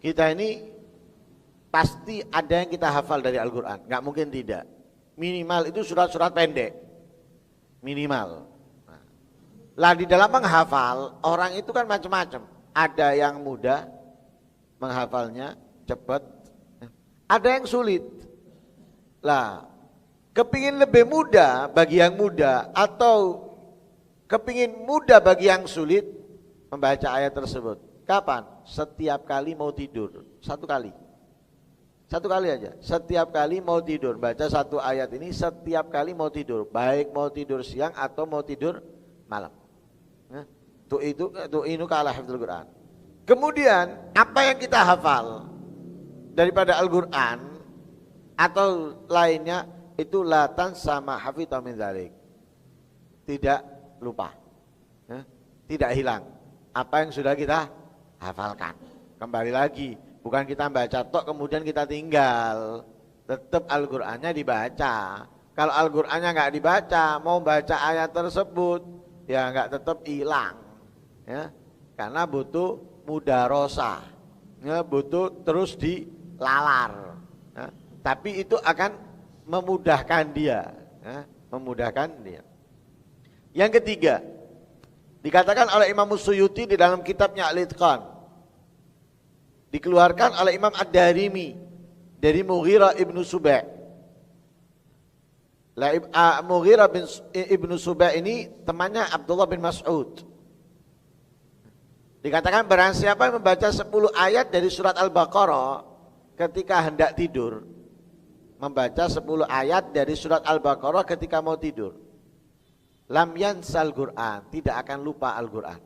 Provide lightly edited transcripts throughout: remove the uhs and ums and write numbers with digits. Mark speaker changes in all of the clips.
Speaker 1: kita ini pasti ada yang kita hafal dari Al-Quran, nggak mungkin tidak. Minimal itu surat-surat pendek, minimal. Lah di dalam menghafal, orang itu kan macam-macam. Ada yang mudah menghafalnya, cepat. Ada yang sulit. Lah, kepingin lebih mudah bagi yang mudah atau kepingin mudah bagi yang sulit membaca ayat tersebut. Kapan? Setiap kali mau tidur. Satu kali aja. Setiap kali mau tidur, baca satu ayat ini setiap kali mau tidur. Baik mau tidur siang atau mau tidur malam. Tu'inu ka'ala hifdzul Qur'an. Kemudian apa yang kita hafal daripada Al-Quran atau lainnya itu latan sama hafidha min dzalik. Tidak lupa, tidak hilang apa yang sudah kita hafalkan. Kembali lagi, bukan kita baca tok kemudian kita tinggal. Tetap Al-Qur'annya dibaca. Kalau Al-Qur'annya nggak dibaca, mau baca ayat tersebut ya nggak, tetap hilang, ya, karena butuh mudarosah, ya, butuh terus dilalar, ya. Tapi itu akan memudahkan dia, ya, memudahkan dia. Yang ketiga, dikatakan oleh Imam Suyuti di dalam kitabnya Al-Itqan, dikeluarkan oleh Imam Ad-Darimi dari Mughirah ibnu Subay. Mughirah ibnu Subay ini temannya Abdullah bin Mas'ud. Dikatakan barang siapa yang membaca 10 ayat dari surat Al-Baqarah ketika hendak tidur, membaca 10 ayat dari surat Al-Baqarah ketika mau tidur, lam yansal Qur'an, tidak akan lupa Al-Quran.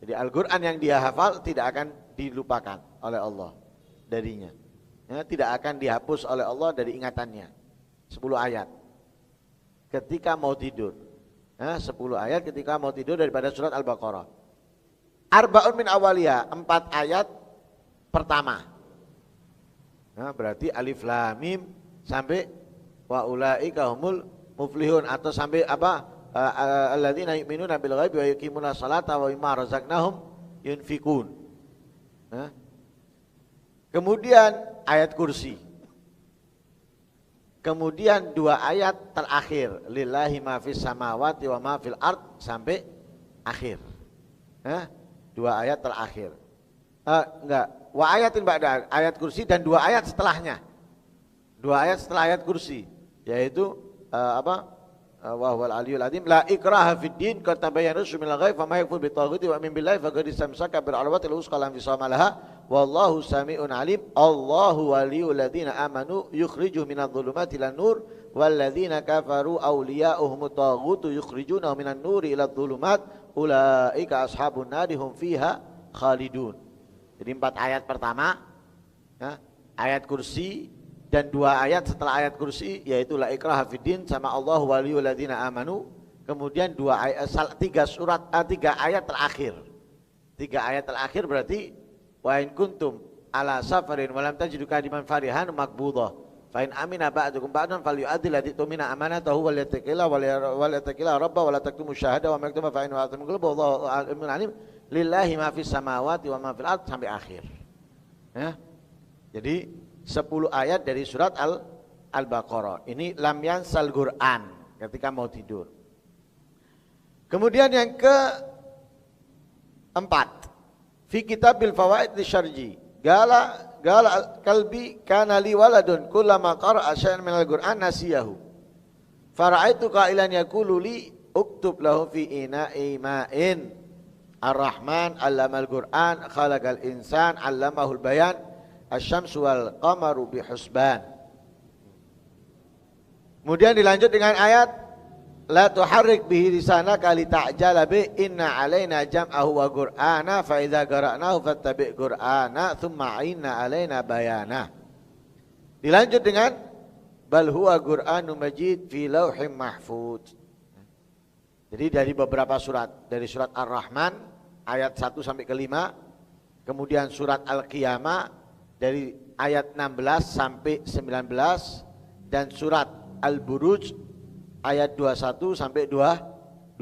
Speaker 1: Jadi Al-Quran yang dia hafal tidak akan dilupakan oleh Allah darinya, ya, tidak akan dihapus oleh Allah dari ingatannya. 10 ayat ketika mau tidur, 10 ayat ketika mau tidur daripada surat Al-Baqarah. Arba'un min awaliya, 4 ayat pertama, berarti alif lam mim sampai wa ulaika humul muflihun, atau sampai apa, alladzina yu'minuna bil ghaibi wa yuqimuna sholata wa mimma razaqnahum yunfikun. Kemudian ayat kursi. Kemudian 2 ayat terakhir, lillahi ma fis samawati wa ma fil ard, sampai akhir. 2 ayat terakhir. Enggak, wa ayatin ba'da ayat kursi, dan 2 ayat setelahnya. 2 ayat setelah ayat kursi, yaitu wa huwal aliyyul azim, la ikraha fid din, qad tabayyana rusydu minal ghayy, faman yakfur bitaghuti wa yu'min billahi faqad istamsaka bil 'urwatil wuthqa la infisama laha, wallahu sami'un alim. Allahu waliyul ladzina amanu yukhrijuhum minadh dhulumati ilan nur wal ladzina kafaru awliya'uhumut taghutu yukhrijunahum minan nuri iladh dhulumat ulaika ashabun nari hum fiha khalidun. Jadi 4 ayat pertama, ayat kursi, dan 2 ayat setelah ayat kursi, yaitu la ikraha fiddin sama Allahu waliyul ladzina amanu. Kemudian 2 ayat, 3 ayat terakhir. 3 ayat terakhir berarti wa in kuntum ala safarin wa lam tajidu kadiman farihan maqbudah fa in amina ba'dukum ba'dan falyu'addi alladhi tumina amanatahu wal yattaqilla rabba wa la taktumu syahada wa maktuma fa in wa'atum qalbu wallahu alim lillahi ma fis samawati wa ma fil ard, sampai akhir. Jadi 10 ayat dari surat Al-Baqarah. Ini lam yansal Qur'an ketika mau tidur. Kemudian yang keempat, fi kitabil fawaid lisyarji, gala kalbi kana li waladun kullama qara'a syai'an minal Qur'an nasiyahu fara'aitu qailan yaqulu li uktub lahu fi ina'i ma'in ar-rahman 'allamal Qur'an khalaqal insan 'allamahul bayan asy-syamsu wal qamaru bihusban. Kemudian dilanjut dengan ayat la tuharrik bihi lisanaka lita'jala bi inna alaina jam'ahu wa qur'ana fa idza qara'nahu fattabi' qur'ana thumma 'inna alaina bayana. Dilanjut dengan bal huwa qur'anun majid fi lauhim mahfuz. Jadi dari beberapa surat, dari surat Ar-Rahman ayat 1 sampai ke 5, kemudian surat Al-Qiyamah dari ayat 16 sampai 19, dan surat Al-Buruj ayat 21 sampai 22.